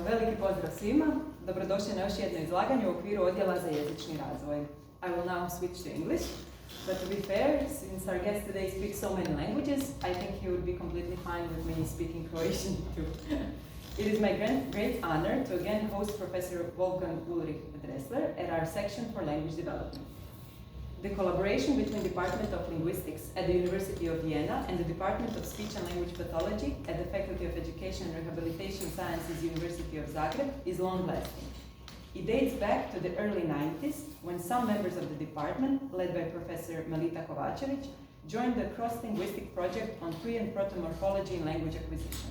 Veliki pozdrav svima. Dobrodošli na još jedno izlaganje u okviru Odjela za jezični razvoj. I will now switch to English. But to be fair, since our guest today speaks so many languages, I think he would be completely fine with me speaking Croatian too. It is my great honor to again host Professor Wolfgang Ulrich Dressler at our section for language development. The collaboration between Department of Linguistics at the University of Vienna and the Department of Speech and Language Pathology at the Faculty of Education and Rehabilitation Sciences, University of Zagreb, is long-lasting. It dates back to the early 90s, when some members of the department, led by Professor Melita Kovačević, joined the cross-linguistic project on pre- and proto-morphology in language acquisition.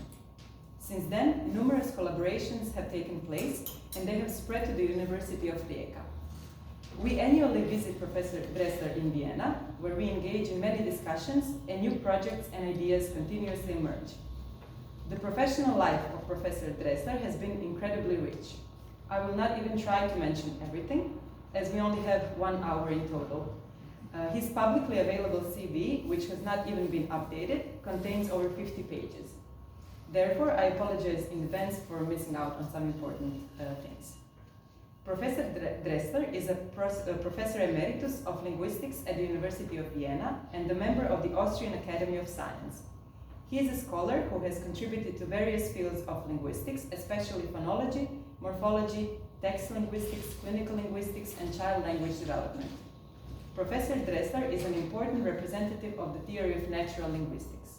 Since then, numerous collaborations have taken place, and they have spread to the University of Rijeka. We annually visit Professor Dressler in Vienna, where we engage in many discussions and new projects and ideas continuously emerge. The professional life of Professor Dressler has been incredibly rich. I will not even try to mention everything, as we only have 1 hour in total. His publicly available CV, which has not even been updated, contains over 50 pages. Therefore, I apologize in advance for missing out on some important things. Professor Dressler is a professor emeritus of linguistics at the University of Vienna and a member of the Austrian Academy of Sciences. He is a scholar who has contributed to various fields of linguistics, especially phonology, morphology, text linguistics, clinical linguistics, and child language development. Professor Dressler is an important representative of the theory of natural linguistics.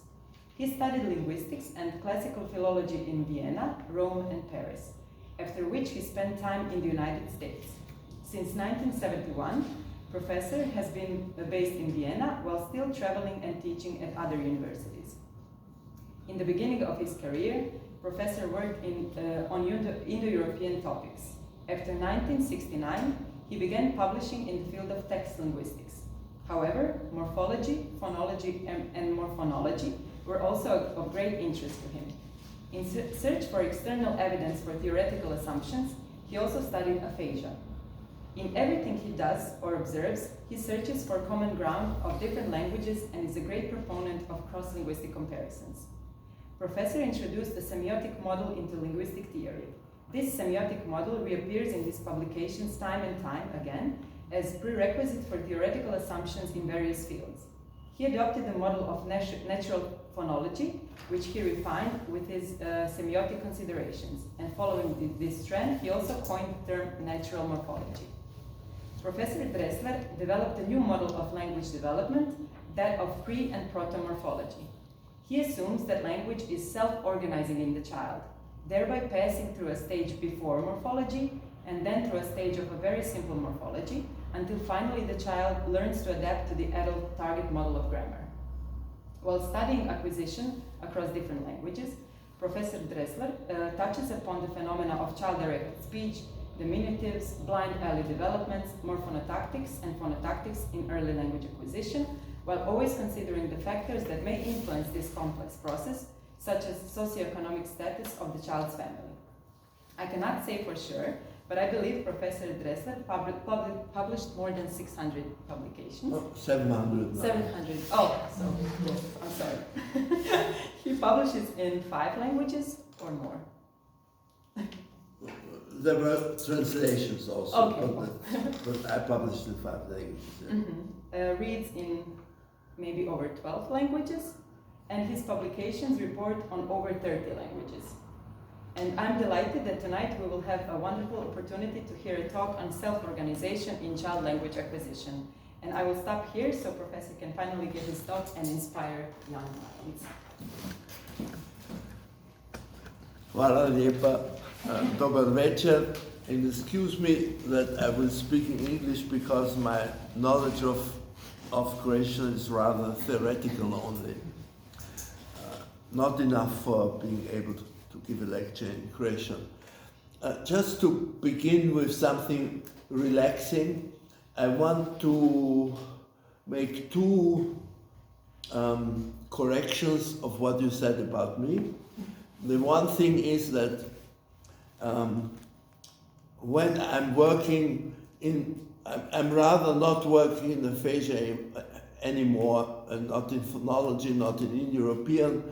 He studied linguistics and classical philology in Vienna, Rome, and Paris, after which he spent time in the United States. Since 1971, Professor has been based in Vienna while still traveling and teaching at other universities. In the beginning of his career, Professor worked on Indo-European topics. After 1969, he began publishing in the field of text linguistics. However, morphology, phonology, and morphonology were also of great interest to him. In search for external evidence for theoretical assumptions, he also studied aphasia. In everything he does or observes, he searches for common ground of different languages and is a great proponent of cross-linguistic comparisons. Professor introduced the semiotic model into linguistic theory. This semiotic model reappears in his publications time and time again as prerequisite for theoretical assumptions in various fields. He adopted the model of natural phonology, which he refined with his semiotic considerations. And following this trend, he also coined the term natural morphology. Professor Dressler developed a new model of language development, that of pre- and proto-morphology. He assumes that language is self-organizing in the child, thereby passing through a stage before morphology and then through a stage of a very simple morphology, until finally the child learns to adapt to the adult target model of grammar. While studying acquisition across different languages, Professor Dressler touches upon the phenomena of child-directed speech, diminutives, blind alley developments, morphonotactics, and phonotactics in early language acquisition, while always considering the factors that may influence this complex process, such as socioeconomic status of the child's family. I cannot say for sure, but I believe Professor Dressler published more than 600 publications. Oh, 700 now. 700. Oh, so yes, I'm sorry. He publishes in 5 languages or more. There were translations also, Okay. but I published in 5 languages. Yeah. Mm-hmm. Reads in maybe over 12 languages, and his publications report on over 30 languages. And I'm delighted that tonight we will have a wonderful opportunity to hear a talk on self-organization in child language acquisition. And I will stop here so Professor can finally give his talk and inspire young minds. Hvala lijepa. Dobar večer. And excuse me that I will speak in English because my knowledge of Croatian is rather theoretical only. Not enough for being able to give a lecture in Croatian. Just to begin with something relaxing, I want to make 2 corrections of what you said about me. The one thing is that when I'm working I'm rather not working in aphasia anymore, and not in phonology, not in Indo-European.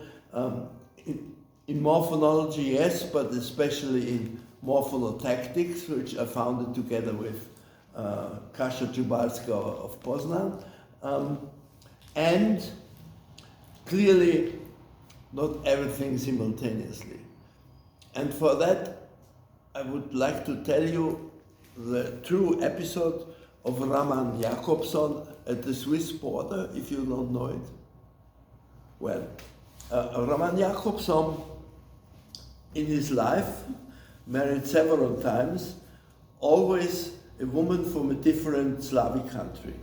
In morphonology, yes, but especially in morphonotactics, which I founded together with Kasia Czubalska of Poznan. And clearly, not everything simultaneously. And for that, I would like to tell you the true episode of Raman Jakobson at the Swiss border, if you don't know it. Well, Raman Jakobson, in his life, married several times, always a woman from a different Slavic country.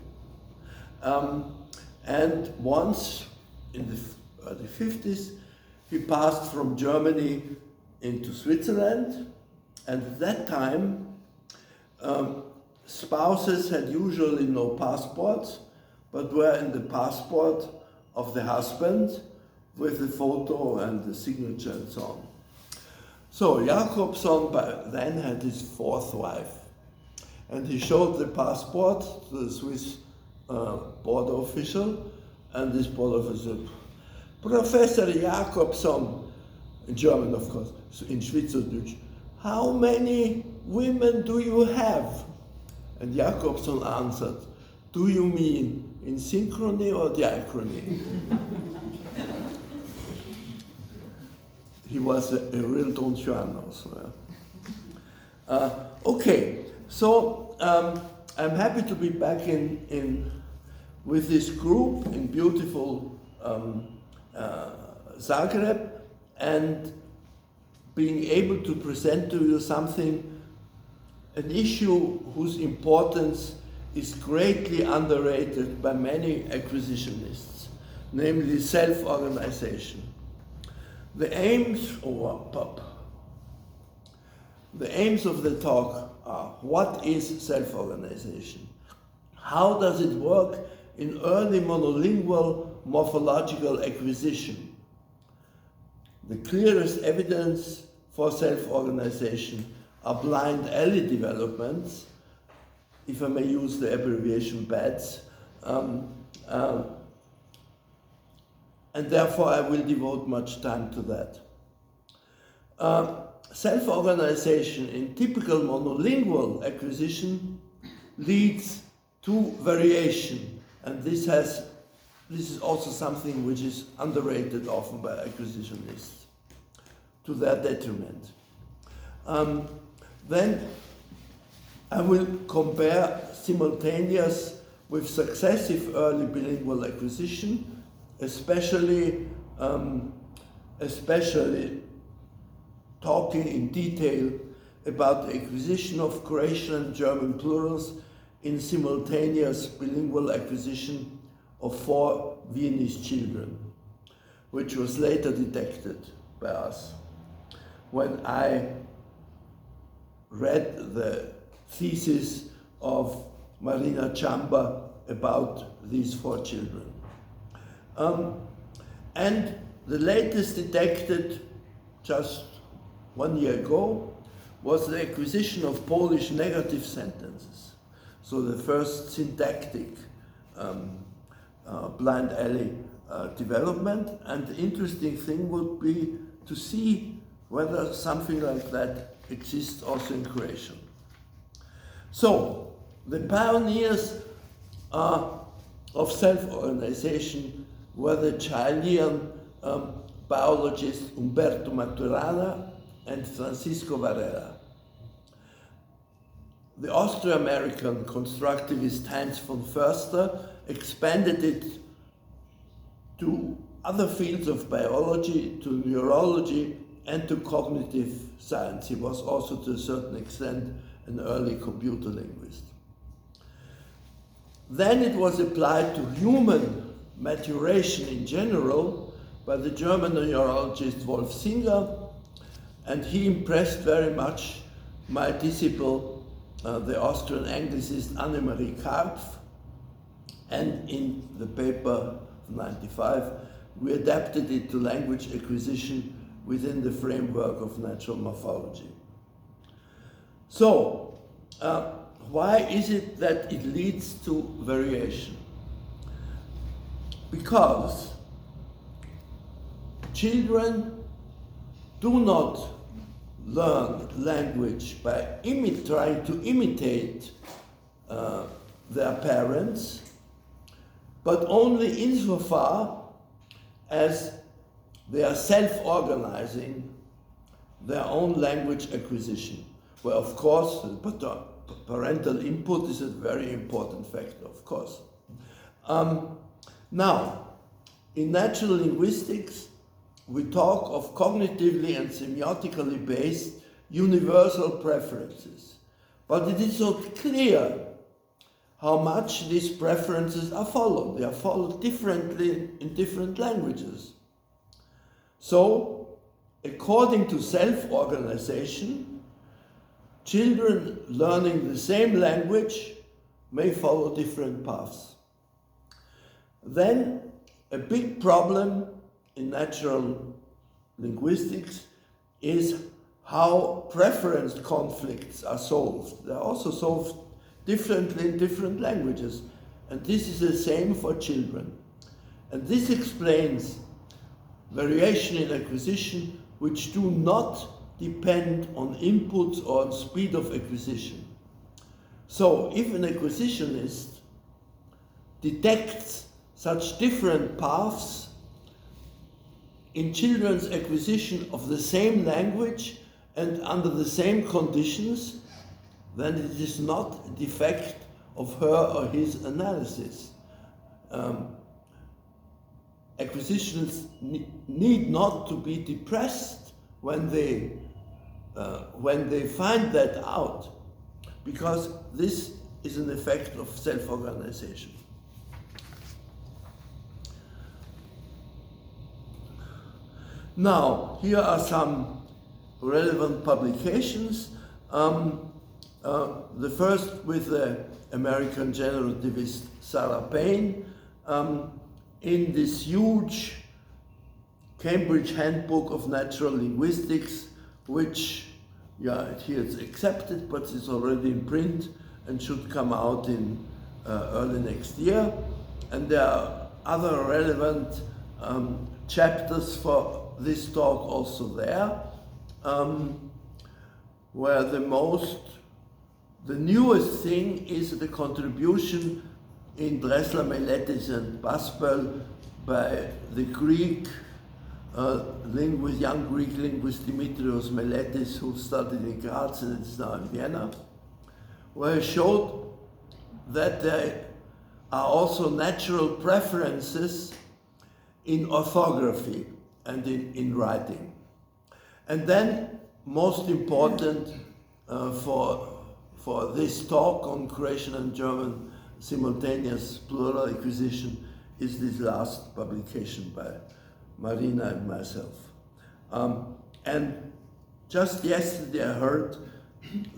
And once, in the early 50s, he passed from Germany into Switzerland, and at that time, spouses had usually no passports, but were in the passport of the husband with the photo and the signature and so on. So Jakobson by then had his fourth wife, and he showed the passport to the Swiss border official, and this border official said, Professor Jakobson, in German of course, in Schweizerdeutsch, how many women do you have? And Jakobson answered, do you mean in synchrony or diachrony? He was a real Don Juan also. Okay, so I'm happy to be back with this group in beautiful Zagreb, and being able to present to you an issue whose importance is greatly underrated by many acquisitionists, namely self-organization. The aims of the talk are, what is self-organization? How does it work in early monolingual morphological acquisition? The clearest evidence for self-organization are blind alley developments, if I may use the abbreviation BADS, and therefore I will devote much time to that. Self-organization in typical monolingual acquisition leads to variation, and this is also something which is underrated often by acquisitionists, to their detriment. Then I will compare simultaneous with successive early bilingual acquisition, especially talking in detail about the acquisition of Croatian and German plurals in simultaneous bilingual acquisition of 4 Viennese children, which was later detected by us when I read the thesis of Marina Chamba about these 4 children. And the latest detected just 1 year ago was the acquisition of Polish negative sentences. So the first syntactic blind alley development, and the interesting thing would be to see whether something like that exists also in Croatian. So the pioneers of self-organization were the Chilean biologist Umberto Maturana and Francisco Varela. The Austro-American constructivist Heinz von Förster expanded it to other fields of biology, to neurology, and to cognitive science. He was also, to a certain extent, an early computer linguist. Then it was applied to human maturation in general by the German neurologist Wolf Singer, and he impressed very much my disciple, the Austrian Anglicist Annemarie Karpf, and in the paper 95, we adapted it to language acquisition within the framework of natural morphology. So, why is it that it leads to variation? Because children do not learn language by trying to imitate their parents, but only insofar as they are self-organizing their own language acquisition, where of course parental input is a very important factor, of course. Now, in natural linguistics, we talk of cognitively and semiotically based universal preferences, but it is not clear how much these preferences are followed. They are followed differently in different languages. So, according to self-organization, children learning the same language may follow different paths. Then, a big problem in natural linguistics is how preference conflicts are solved. They are also solved differently in different languages, and this is the same for children. And this explains variation in acquisition which do not depend on inputs or on speed of acquisition. So if an acquisitionist detects such different paths in children's acquisition of the same language and under the same conditions, then it is not a defect of her or his analysis. Acquisitions need not to be depressed when they find that out, because this is an effect of self-organization. Now, here are some relevant publications. The first with the American generativist Sarah Payne, in this huge Cambridge Handbook of Natural Linguistics, which, here it's accepted, but it's already in print and should come out in early next year. And there are other relevant chapters for this talk also there, where the newest thing is the contribution in Dressler, Meletis, and Baspel by the Greek young Greek linguist Dimitrios Meletis, who studied in Graz and is now in Vienna, where he showed that there are also natural preferences in orthography and in writing. And then, most important for this talk on Croatian and German simultaneous plural acquisition is this last publication by Marina and myself. And just yesterday I heard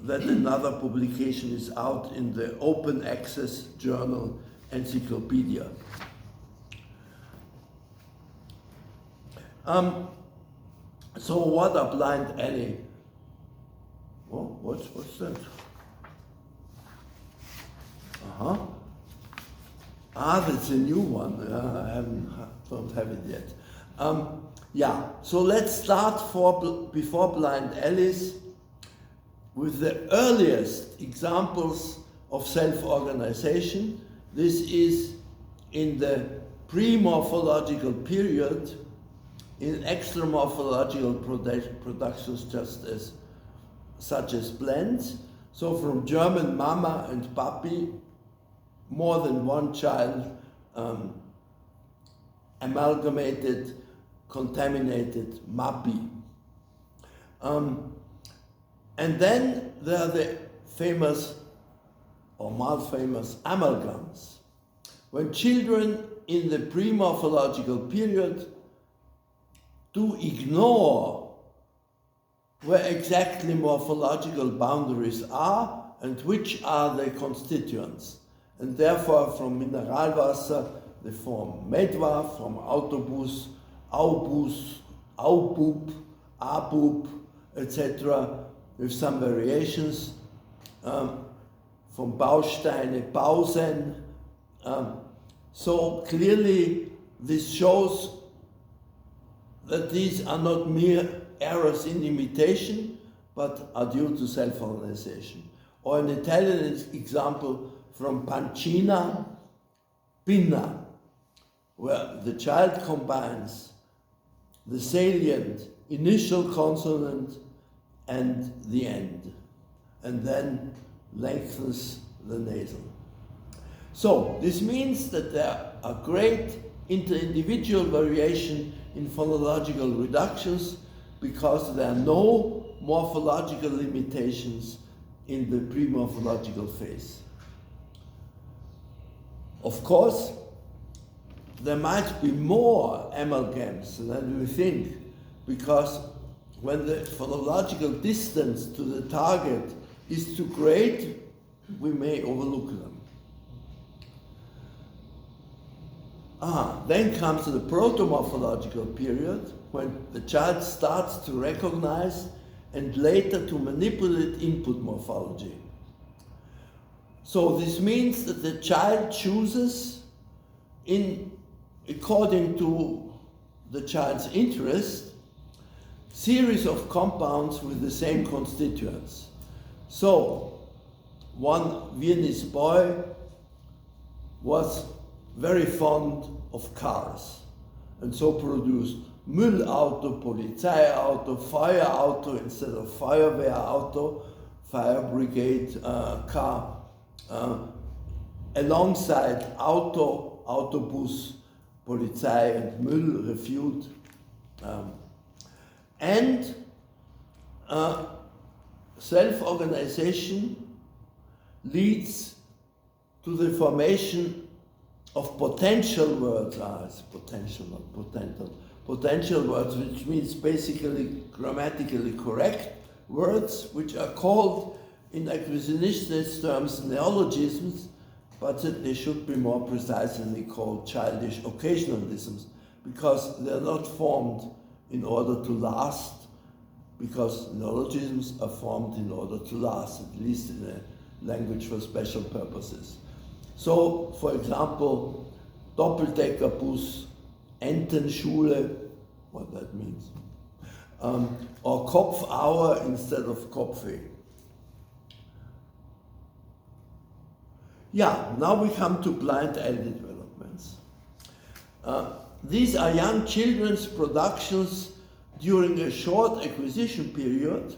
that another publication is out in the open access journal Encyclopedia. So what are blind alley? Oh, what's that? That's a new one. I don't have it yet. So let's start before blind alleys with the earliest examples of self-organization. This is in the pre-morphological period, in extra-morphological productions such as blends. So from German Mama and Papi, more than one child amalgamated, contaminated Mapi. And then there are the famous or malfamous amalgams. When children in the pre-morphological period do ignore where exactly morphological boundaries are and which are the constituents. And therefore from Mineralwasser they form Medwa, from Autobus, Aubus, Aubub, Abub, etc. with some variations. From Bausteine, Bausen. So clearly this shows that these are not mere errors in imitation, but are due to self-organization. Or an Italian example from pancina, pinna, where the child combines the salient initial consonant and the end, and then lengthens the nasal. So this means that there are great inter-individual variation in phonological reductions because there are no morphological limitations in the pre-morphological phase. Of course, there might be more amalgams than we think, because when the phonological distance to the target is too great, we may overlook them. Then comes the proto-morphological period, when the child starts to recognize and later to manipulate input morphology. So this means that the child chooses, according to the child's interest, series of compounds with the same constituents. So one Viennese boy was very fond of cars, and so produced Müllauto, Polizeiauto, Feuerauto instead of Feuerwehrauto, fire brigade car, alongside Auto, Autobus, Polizei, and Müll, refute. And self-organization leads to the formation of potential words, it's potential, not potential, potential words, which means basically grammatically correct words, which are called in acquisitionist terms neologisms, but that they should be more precisely called childish occasionalisms, because they're not formed in order to last, because neologisms are formed in order to last, at least in a language for special purposes. So, for example, Doppeldeckerbus, Entenschule, what that means, or Kopfauer instead of Kopfweh. Yeah, now we come to blind eye developments. These are young children's productions during a short acquisition period,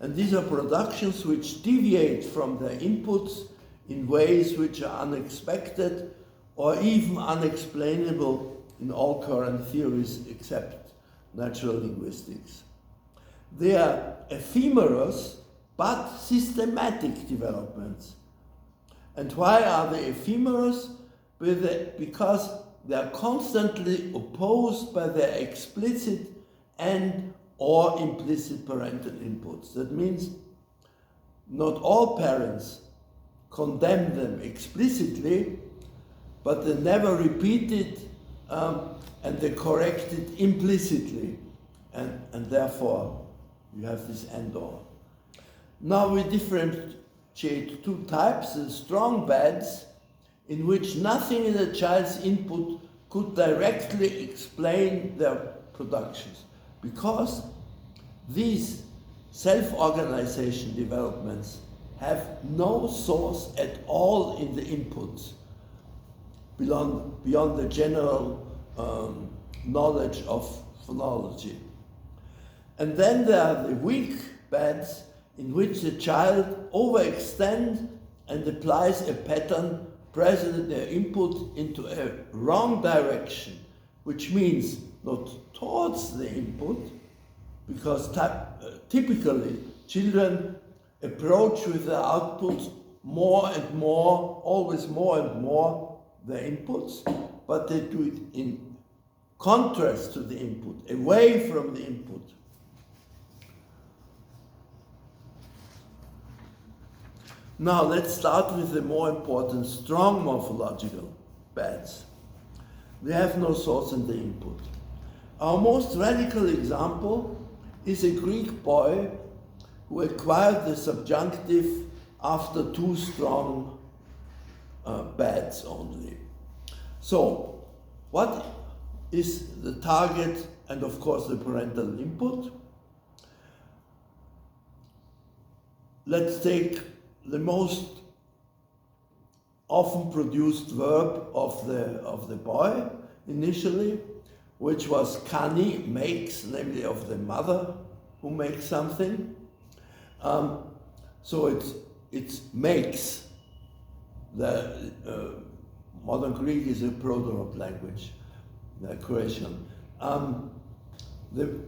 and these are productions which deviate from their inputs in ways which are unexpected or even unexplainable in all current theories except natural linguistics. They are ephemerous but systematic developments. And why are they ephemerous? Because they are constantly opposed by their explicit and or implicit parental inputs. That means not all parents condemn them explicitly, but they never repeat it and they correct it implicitly. And therefore, you have this and or. Now we differentiate two types: the strong bads, in which nothing in a child's input could directly explain their productions, because these self-organization developments have no source at all in the inputs beyond the general knowledge of phonology. And then there are the weak bads, in which the child overextends and applies a pattern present in their input into a wrong direction, which means not towards the input, because typically children approach with their outputs more and more, always more and more, their inputs, but they do it in contrast to the input, away from the input. Now let's start with the more important strong morphological bads. They have no source in the input. Our most radical example is a Greek boy who acquired the subjunctive after two strong bads only. So, what is the target and of course the parental input? let's take the most often produced verb of the boy initially, which was kani, makes, namely of the mother who makes something. So it's makes. The modern Greek is a proto language, the Croatian. The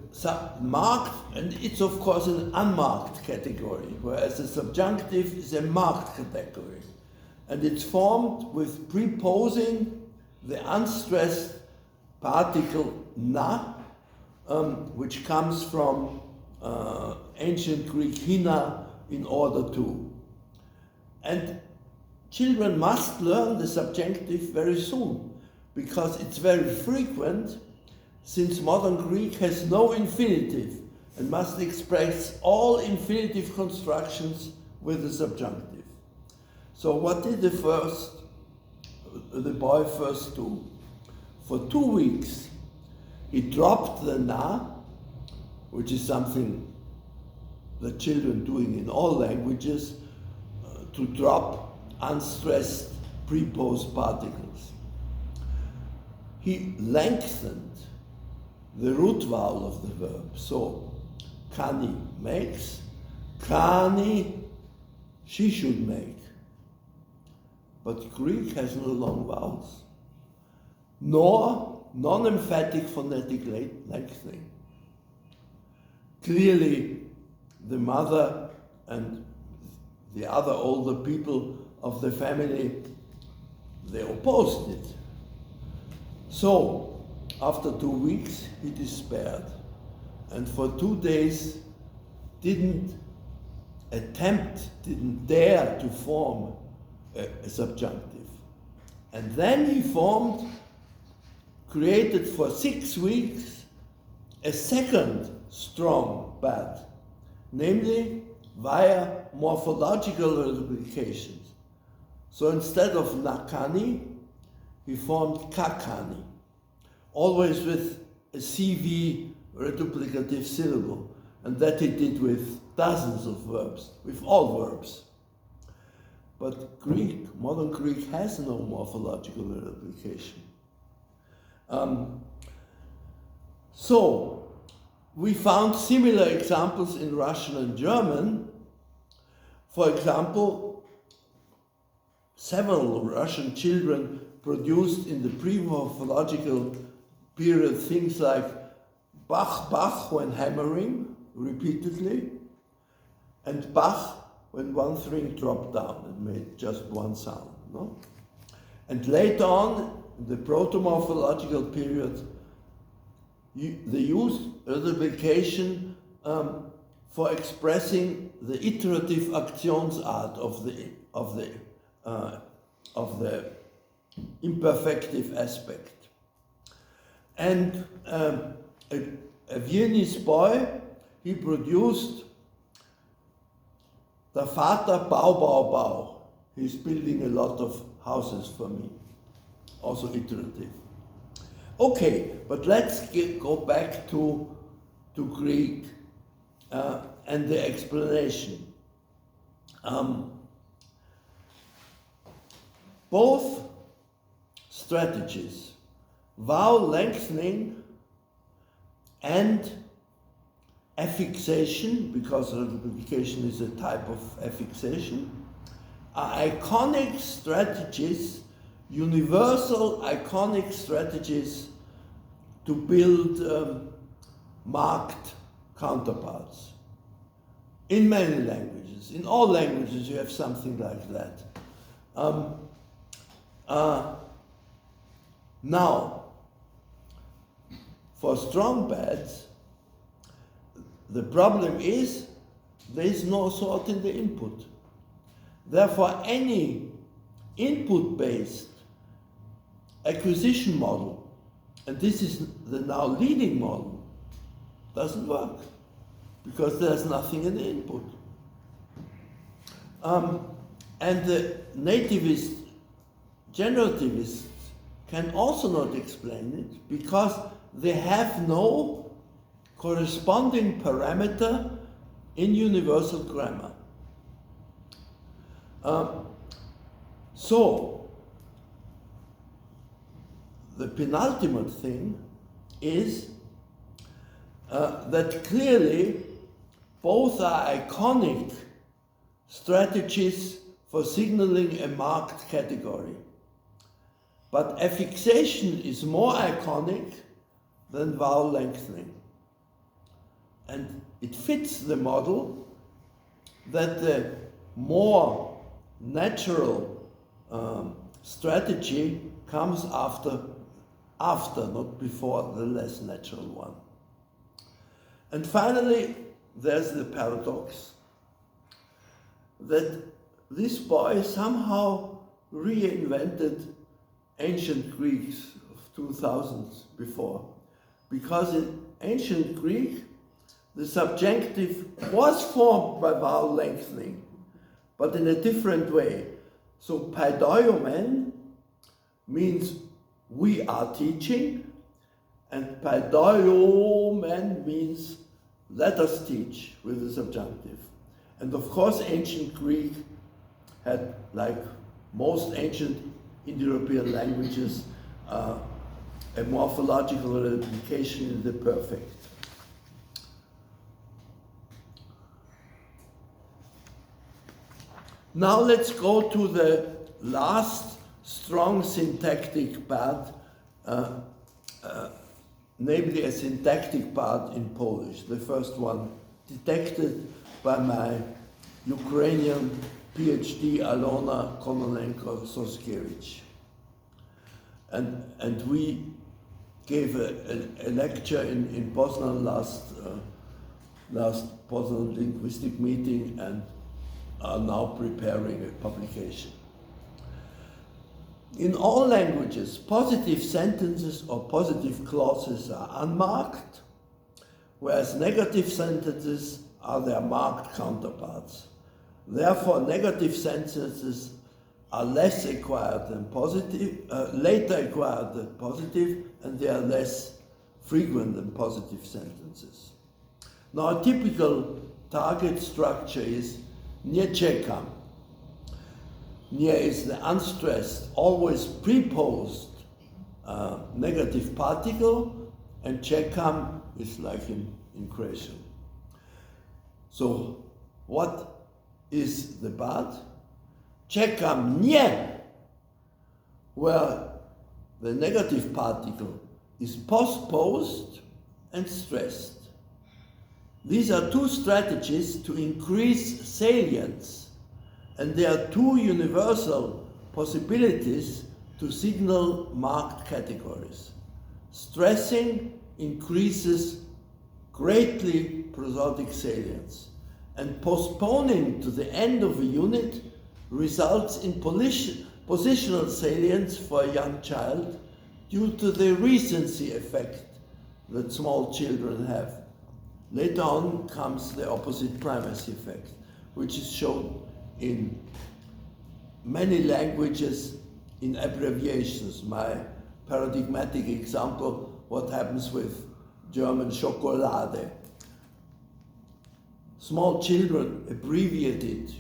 marked, and it's of course an unmarked category, whereas the subjunctive is a marked category. And it's formed with preposing the unstressed particle na, which comes from ancient Greek hina, in order to. And children must learn the subjunctive very soon, because it's very frequent, since modern Greek has no infinitive and must express all infinitive constructions with the subjunctive. So what did the boy first do? For 2 weeks, he dropped the na, which is something that children doing in all languages, to drop unstressed preposed particles. He lengthened the root vowel of the verb. So, kani makes, kani she should make. But Greek has no long vowels, nor non-emphatic phonetic lengthening. Clearly, the mother and the other older people of the family, they opposed it. So, after 2 weeks, he despaired, and for 2 days didn't dare to form a subjunctive. And then he created for 6 weeks a second strong bad, namely via morphological reduplications. So instead of nakani, he formed kakani, always with a CV reduplicative syllable, and that he did with dozens of verbs, with all verbs. But modern Greek has no morphological reduplication. So we found similar examples in Russian and German. For example, several Russian children produced in the pre-morphological period things like bach, bach when hammering repeatedly, and bach when one string dropped down and made just one sound. No? And later on, in the proto-morphological period, they used reduplication for expressing the iterative Aktionsart of the imperfective aspect. And a Viennese boy, he produced Der Vater Bau, Bau, Bau. He's building a lot of houses for me, also iterative. Okay, but let's go back to Greek and the explanation. Both strategies, vowel lengthening and affixation, because reduplication is a type of affixation, are iconic strategies, universal iconic strategies to build marked counterparts. In many languages, in all languages, you have something like that. Now, for strong bads, the problem is there is no sort in the input. Therefore, any input-based acquisition model, and this is the now leading model, doesn't work because there's nothing in the input. And the nativist generativists can also not explain it because they have no corresponding parameter in universal grammar. So, the penultimate thing is that clearly both are iconic strategies for signaling a marked category. But affixation is more iconic than vowel lengthening. And it fits the model that the more natural strategy comes after, not before, the less natural one. And finally, there's the paradox that this boy somehow reinvented ancient Greeks of 2000 before. Because in ancient Greek, the subjunctive was formed by vowel lengthening, but in a different way. So paidoiomen means we are teaching, and paidoiomen means let us teach with the subjunctive. And of course, ancient Greek had, like most ancient Indo-European languages, a morphological replication in the perfect. Now let's go to the last strong syntactic part, namely a syntactic part in Polish, the first one detected by my Ukrainian PhD Alona Kononenko-Soskiewicz. And we gave a lecture in Poznan last Poznan linguistic meeting and are now preparing a publication. In all languages, positive sentences or positive clauses are unmarked, whereas negative sentences are their marked counterparts. Therefore, negative sentences are less acquired than positive, later acquired than positive, and they are less frequent than positive sentences. Now, a typical target structure is nie czekam. Nie is the unstressed, always preposed negative particle, and czekam is like in Croatian. So, what is the bad? Czekam nie, where the negative particle is postposed and stressed. These are two strategies to increase salience, and there are two universal possibilities to signal marked categories. Stressing increases greatly prosodic salience, and postponing to the end of a unit results in positional salience for a young child due to the recency effect that small children have. Later on comes the opposite primacy effect, which is shown in many languages in abbreviations. My paradigmatic example, what happens with German Schokolade. Small children abbreviate it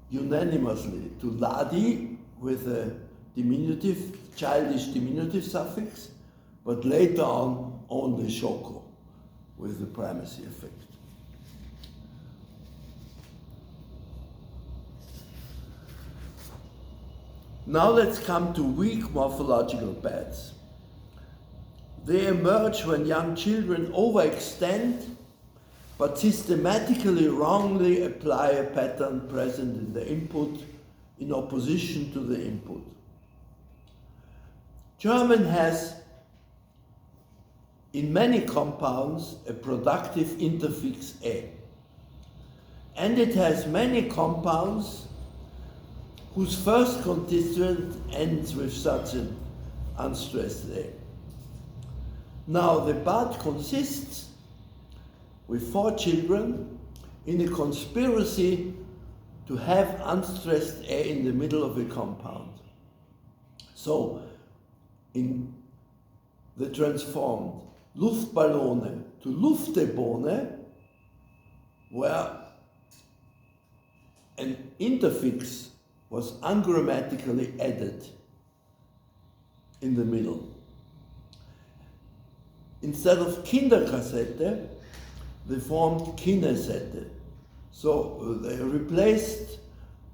unanimously to Ladi with a diminutive, childish diminutive suffix, but later on only Schoko with the primacy effect. Now let's come to weak morphological pads. They emerge when young children overextend but systematically wrongly apply a pattern present in the input in opposition to the input. German has in many compounds a productive interfix a, and it has many compounds whose first constituent ends with such an unstressed a. Now the bad consists with 4 children in a conspiracy to have unstressed a in the middle of a compound. So in the transformed Luftballone to Luftebone, where an interfix was ungrammatically added in the middle. Instead of Kinderkassette, they formed Kinesette. So they replaced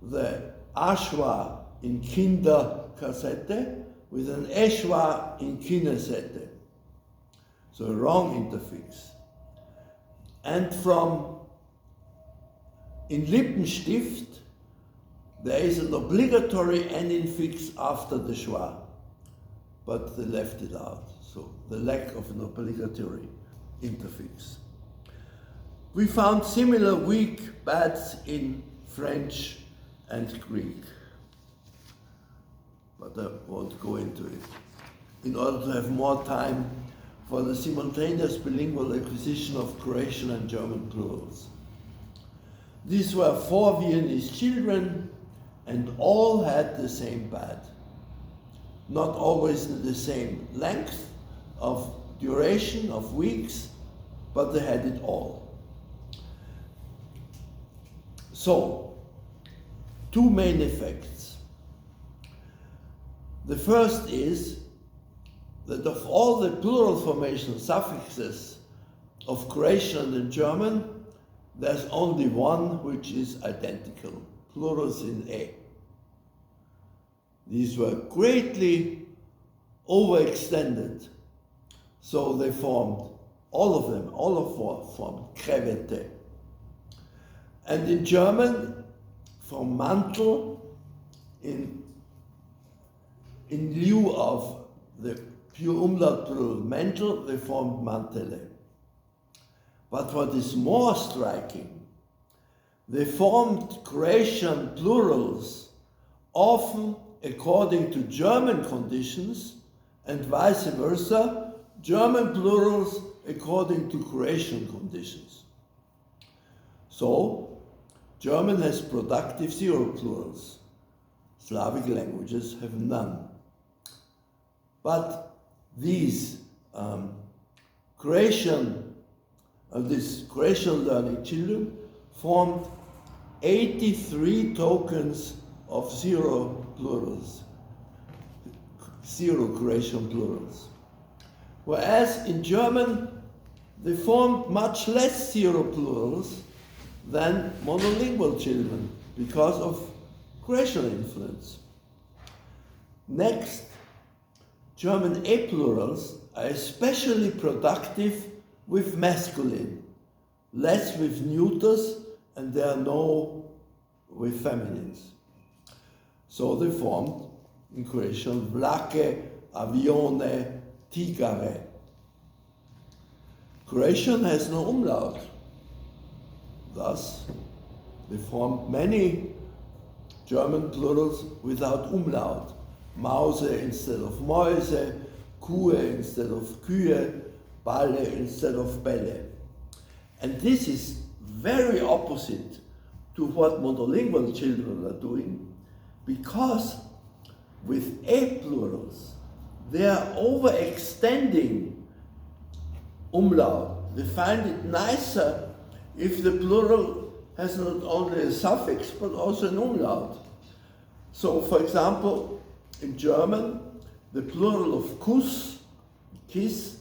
the Aschwa in Kinderkassette with an Eschwa in Kinesette. So a wrong interfix. And in Lippenstift, there is an obligatory N-infix after the schwa, but they left it out. So the lack of an obligatory interfix. We found similar weak pads in French and Greek, but I won't go into it. In order to have more time for the simultaneous bilingual acquisition of Croatian and German plurals. These were 4 Viennese children, and all had the same pad. Not always the same length of duration of weeks, but they had it all. So, 2 main effects. The first is that of all the plural formation suffixes of Croatian and German, there's only one which is identical, plurals in A. These were greatly overextended, so they formed, all of them, all of 4 formed Krevete. And in German, from Mantel, in lieu of the pure umlaut plural Mäntel, they formed Mantele. But what is more striking, they formed Croatian plurals often according to German conditions and vice versa, German plurals according to Croatian conditions. So, German has productive 0 plurals. Slavic languages have none. But these Croatian learning children formed 83 tokens of 0 plurals, 0 Croatian plurals. Whereas in German, they formed much less 0 plurals than monolingual children because of Croatian influence. Next, German A plurals are especially productive with masculine, less with neuters, and there are no with feminines. So they formed, in Croatian, vlake, avione, tigare. Croatian has no umlaut. Thus, they formed many German plurals without umlaut. Mause instead of Mäuse, Kuhe instead of Kühe, Balle instead of Bälle. And this is very opposite to what monolingual children are doing, because with A plurals, they are overextending umlaut. They find it nicer if the plural has not only a suffix but also an umlaut. So, for example, in German, the plural of Kuss, kiss,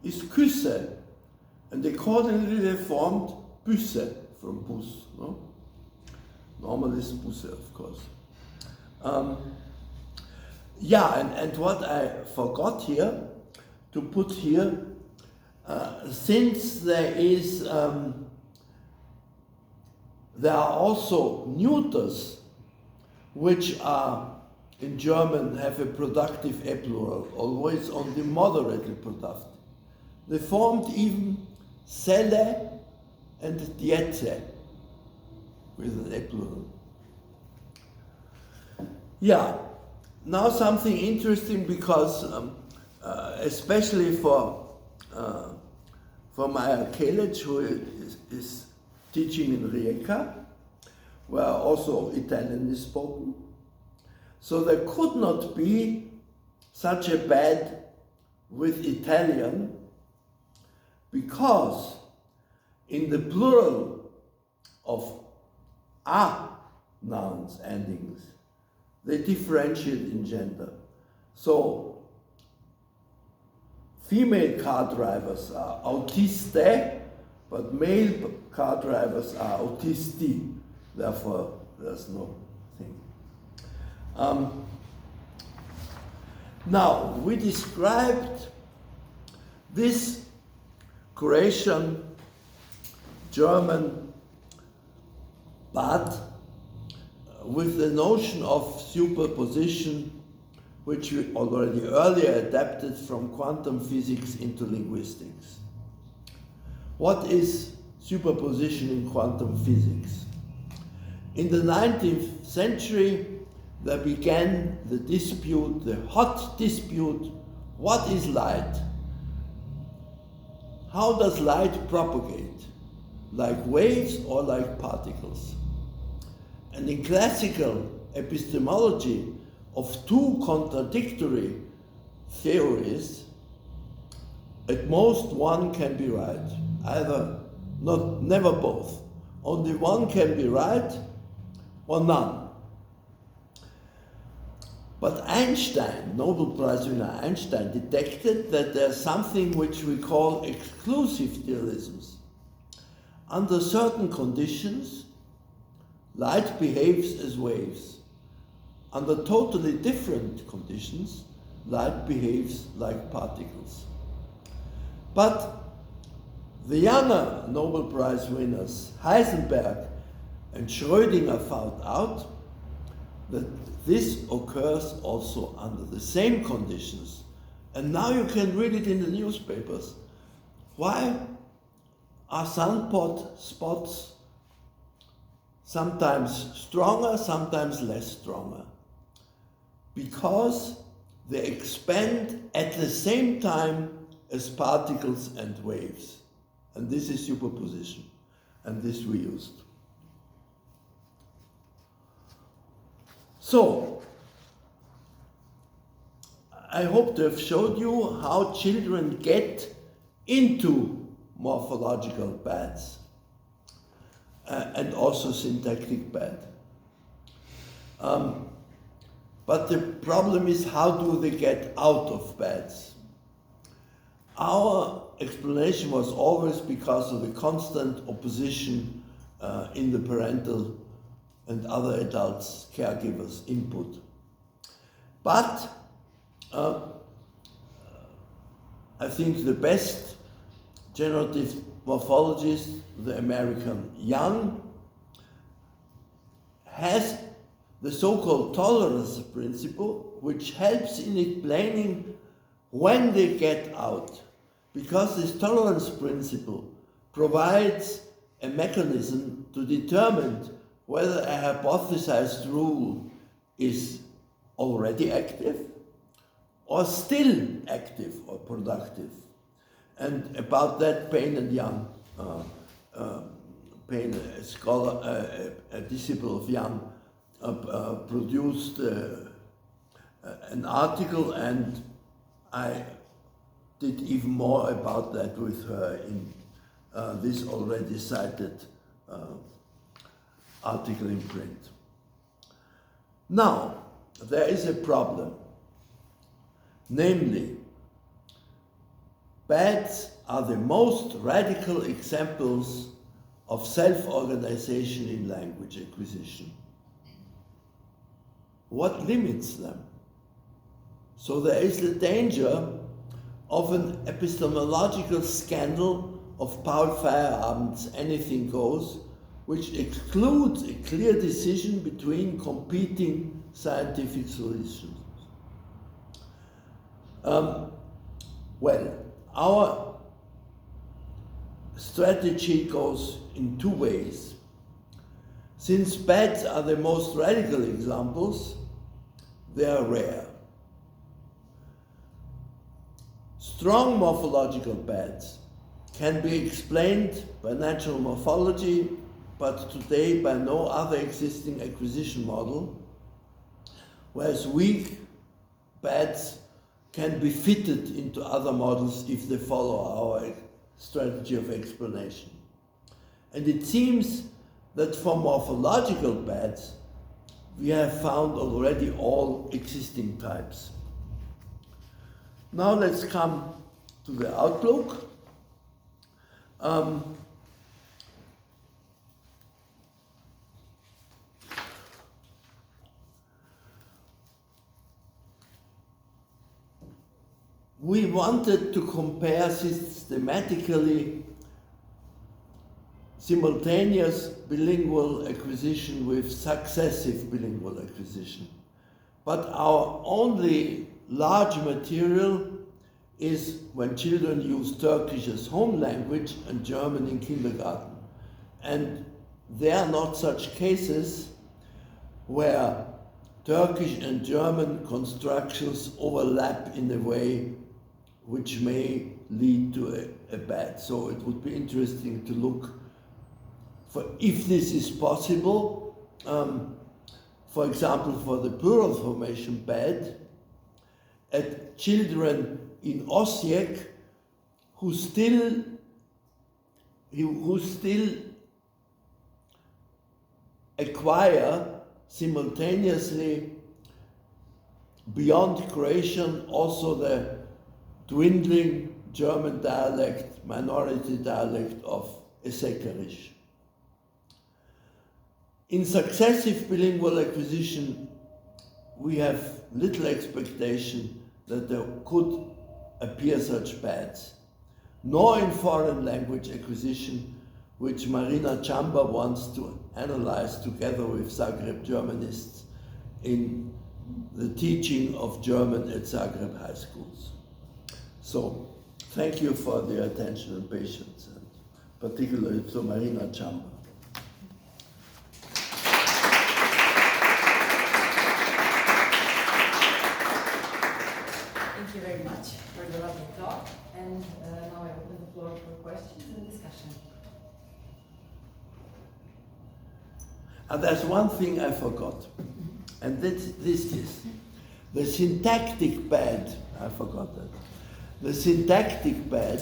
is Küsse, and accordingly they formed Büsse from Bus. No? Normally it's Busse, of course. And what I forgot here, to put here, since there are also neuters, which are in German have a productive A plural, always only moderately productive. They formed even Selle and Dietze with an A plural. Yeah, now something interesting, because especially for Maja Kelic, who is teaching in Rijeka, where also Italian is spoken. So there could not be such a bad with Italian, because in the plural of a nouns endings, they differentiate in gender. So, female car drivers are autiste, but male car drivers are autisti. Therefore, there's no thing. Now, we described this Croatian, German, but with the notion of superposition, which we already earlier adapted from quantum physics into linguistics. What is superposition in quantum physics? In the 19th century, there began the dispute, the hot dispute, what is light? How does light propagate? Like waves or like particles? And in classical epistemology of two contradictory theories, at most one can be right. Never both. Only one can be right or none. But Einstein, Nobel Prize winner Einstein, detected that there's something which we call exclusive dualisms. Under certain conditions, light behaves as waves. Under totally different conditions, light behaves like particles. But the younger Nobel Prize winners, Heisenberg and Schrödinger, found out that this occurs also under the same conditions. And now you can read it in the newspapers. Why are sunspot spots sometimes stronger, sometimes less stronger? Because they expand at the same time as particles and waves. And this is superposition. And this we used. So, I hope to have showed you how children get into morphological pads and also syntactic pad. But the problem is, how do they get out of pads? Our explanation was always because of the constant opposition in the parental and other adults, caregivers' input. But I think the best generative morphologist, the American Young, has the so-called tolerance principle, which helps in explaining when they get out. Because this tolerance principle provides a mechanism to determine whether a hypothesized rule is already active or still active or productive. And about that, Payne and Young, Payne, a scholar, a disciple of Young, produced an article, and I did even more about that with her in this already cited article in print. Now, there is a problem. Namely, pads are the most radical examples of self-organization in language acquisition. What limits them? So there is the danger of an epistemological scandal of Paul Feyerabend's Anything Goes, which excludes a clear decision between competing scientific solutions. Well, our strategy goes in two ways. Since pads are the most radical examples, they are rare. Strong morphological pads can be explained by natural morphology, but today by no other existing acquisition model, whereas weak pads can be fitted into other models if they follow our strategy of explanation. And it seems that for morphological pads, we have found already all existing types. Now let's come to the outlook. We wanted to compare systematically simultaneous bilingual acquisition with successive bilingual acquisition. But our only large material is when children use Turkish as home language and German in kindergarten. And there are not such cases where Turkish and German constructions overlap in a way which may lead to a bad. So it would be interesting to look for if this is possible. For example, for the plural formation bad, at children in Odsjeku who still acquire simultaneously beyond Croatian also the dwindling German dialect, minority dialect of Esekerish. In successive bilingual acquisition, we have little expectation that there could appear such bads, nor in foreign language acquisition, which Marina Chamba wants to analyze together with Zagreb Germanists in the teaching of German at Zagreb high schools. So, thank you for the attention and patience, and particularly to Marina Chamba. Thank you very much for the lovely talk, and now I open the floor for questions and discussion. And there's one thing I forgot, and this is the syntactic bad. I forgot that. The syntactic bad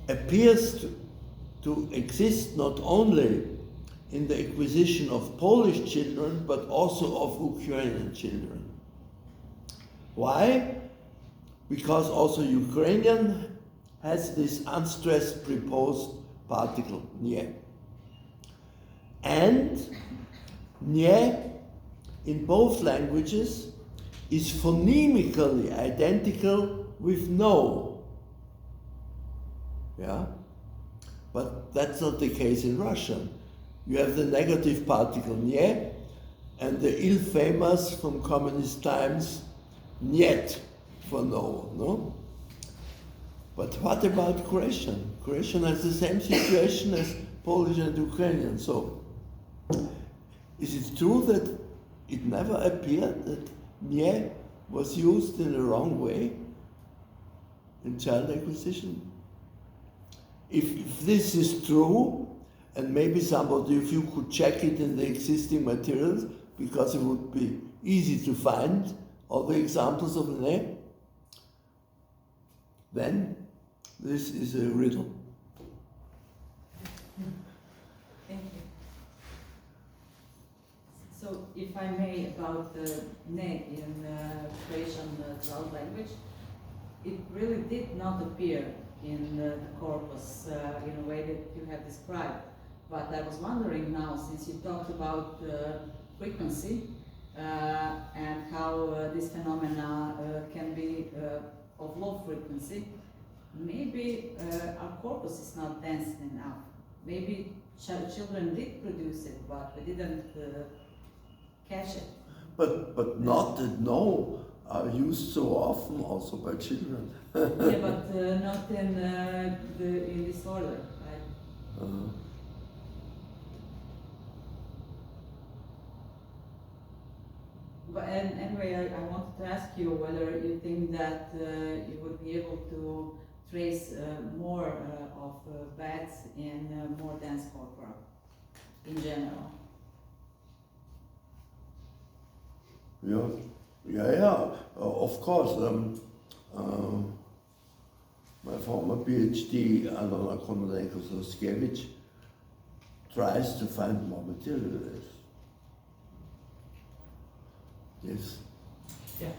appears to exist not only in the acquisition of Polish children, but also of Ukrainian children. Why? Because also Ukrainian has this unstressed preposed particle, nie. And nie in both languages is phonemically identical with no. Yeah? But that's not the case in Russian. You have the negative particle nie and the ill-famous from communist times niet for no, no? But what about Croatian? Croatian has the same situation as Polish and Ukrainian. So, is it true that it never appeared that nie was used in the wrong way in child acquisition? If this is true, and maybe somebody of you could check it in the existing materials, because it would be easy to find all the examples of nie, then this is a riddle. Thank you. So, if I may, about the ne in Croatian child language, it really did not appear in the corpus in a way that you have described. But I was wondering now, since you talked about frequency and how this phenomena can be of low frequency, maybe our corpus is not dense enough. Maybe children did produce it, but we didn't catch it. But not that no are used so often also by children. Yeah, but not in this order, right? But anyway, I wanted to ask you whether you think that you would be able to trace more of bats in more dense corpora in general. Yeah, of course. My former PhD, Alona Konodenko-Soskiewicz, tries to find more material. Yes. Yeah,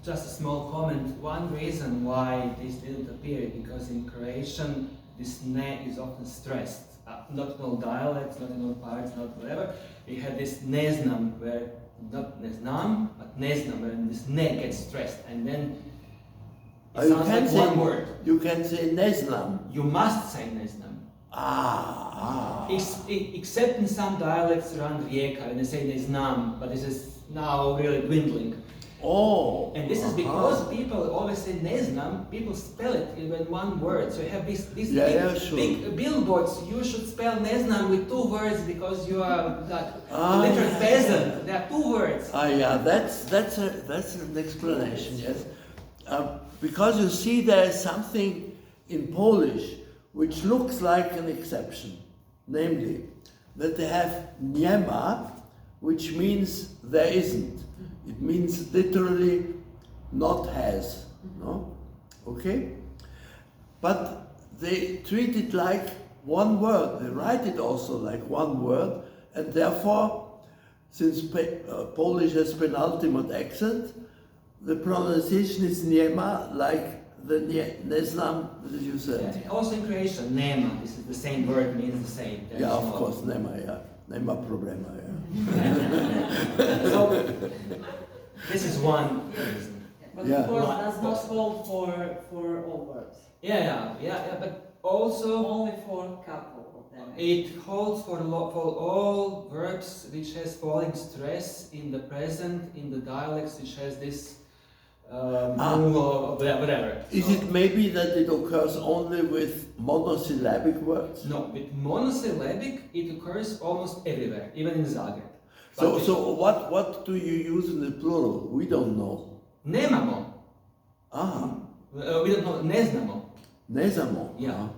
just a small comment. One reason why this didn't appear is because in Croatian this ne is often stressed. Not in all dialects, not in all parts, not whatever. You have this ne znam, where not ne znam, but ne znam, where this ne gets stressed, and then it sounds like one word. You can say ne znam. You must say ne znam. Except in some dialects around Rijeka, when they say ne znam, but this is now really dwindling. Oh. And this is because people always say ne znam, people spell it in one word. So you have these big billboards, you should spell ne znam with 2 words because you are like literate peasant. There are 2 words. Yeah, that's an explanation, yes. Because you see there is something in Polish which looks like an exception, namely that they have nie ma, which means there isn't. It means literally not has, no? Okay? But they treat it like one word. They write it also like one word, and therefore, since Polish has penultimate accent, the pronunciation is niema, like the ne znam that you said. Yeah. Also in Croatian, nema, this is the same word, means the same. There Yeah, is of no- course, nema, yeah. Nema problema, yeah. So, this is one reason. But Yeah. of course, One- does not hold for all words. Yeah, but also Only for a couple of them. it holds for all verbs which has falling stress in the present, in the dialects which has this or whatever. Is So- it maybe that it occurs only with monosyllabic words? No, with monosyllabic it occurs almost everywhere, even in Zagreb. So, But so what do you use in the plural? We don't know. nemamo, we don't know, ne znamo. Ne znamo. Yeah.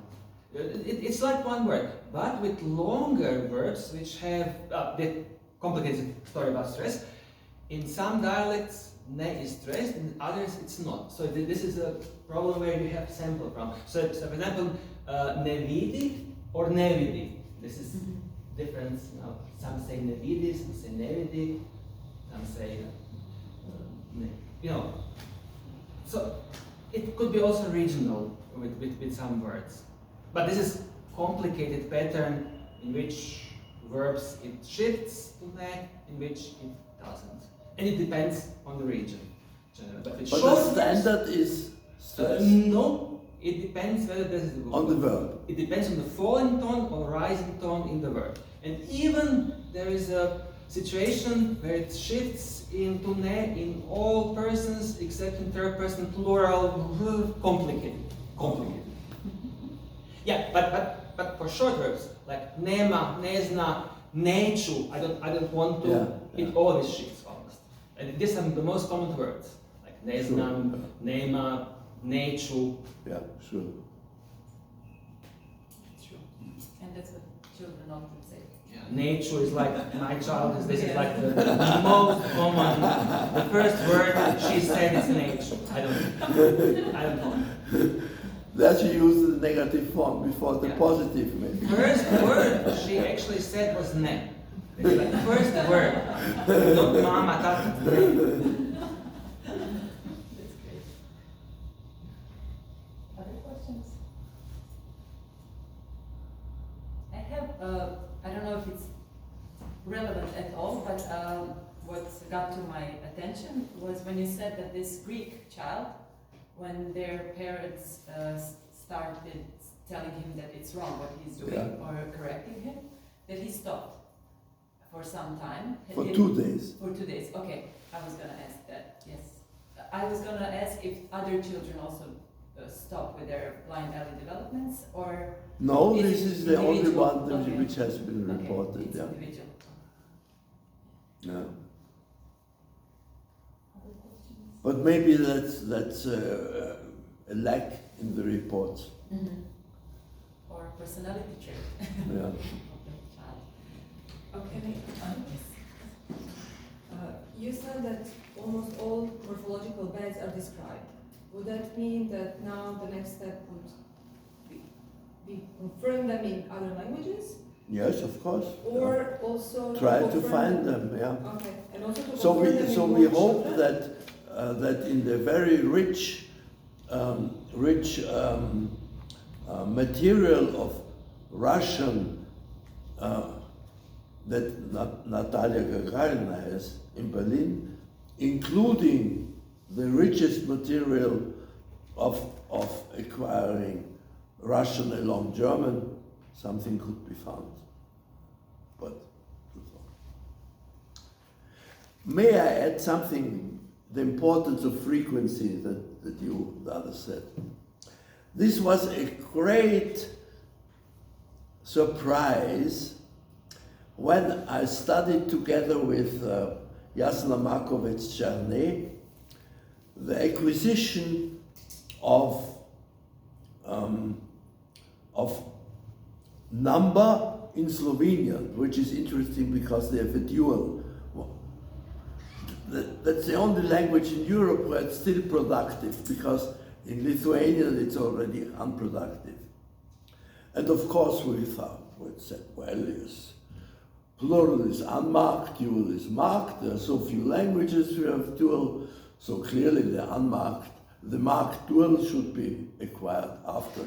It's like one word, but with longer verbs which have the complicated story about stress. In some dialects, ne is stressed, in others it's not. So this is a problem where you have sample from. So for example, ne vidi or ne vidi. This is difference. Some say ne vidi, some say ne vidi, some say ne. So it could be also regional with some words. But this is complicated pattern in which verbs it shifts to ne, in which it doesn't. And it depends on the region. But with But short the verbs, standard is stress no, it depends whether this is on the verb. It depends on the falling tone or rising tone in the verb. And even there is a situation where it shifts into ne in all persons except in third person plural. Complicated. Yeah, but for short verbs like nema, ne zna, neću, I don't want to. Yeah. It always shifts almost. And these are the most common words like ne znam, nema, neću. Yeah, sure. True. And that's what children often say. Yeah, neću is like my child is. This is like the most common. The first word she said is neću. I don't know. That she used the negative form before the Yeah. positive, maybe. First word she actually said was ne. It's like the first word. Not mama, tata. Ne. That's great. Other questions? I have, I don't know if it's relevant at all, but what got to my attention was when you said that this Greek child, when their parents started telling him that it's wrong what he's doing Yeah. or correcting him, that he stopped for some time. For 2 days. For 2 days, okay. I was gonna ask that, yes. I was gonna ask if other children also stop with their blind alley developments, or No, Is this it is the only individual? one that Okay. which has been okay, reported. it's Yeah. individual. Yeah. Other questions? But maybe that's a lack in the reports. Or personality trait Yeah. of the child. Okay. You said that almost all morphological beds are described. Would that mean that now the next step would be confirm them in other languages? Yes, of course. Or also Try to confirm find them, yeah. Okay, and also to So confirm them we in more hope children? that in the very rich material of Russian that Natalia Gagarina has in Berlin, including the richest material of acquiring Russian along German, something could be found. But may I add something, the importance of frequency that the others said. This was a great surprise when I studied together with Jasna Markovec-Černay the acquisition of number in Slovenian, which is interesting because they have a dual. That's the only language in Europe where it's still productive, because in Lithuanian it's already unproductive. And of course we thought, we said, well, yes, plural is unmarked, dual is marked. There are so few languages we have dual, so clearly the marked dual should be acquired after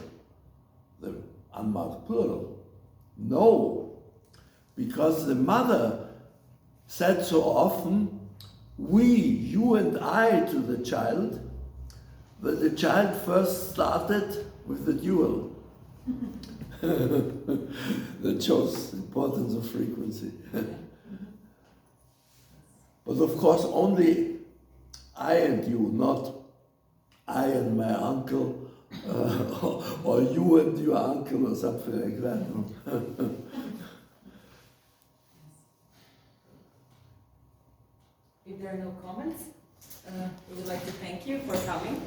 the unmarked plural. No, because the mother said so often, we, you and I, to the child, that the child first started with the dual. That shows the importance of frequency. But of course only I and you, not I and my uncle, or you and your uncle, or something like that. If there are no comments, we would like to thank you for coming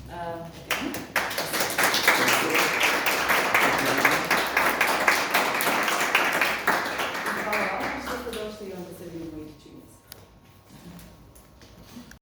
again.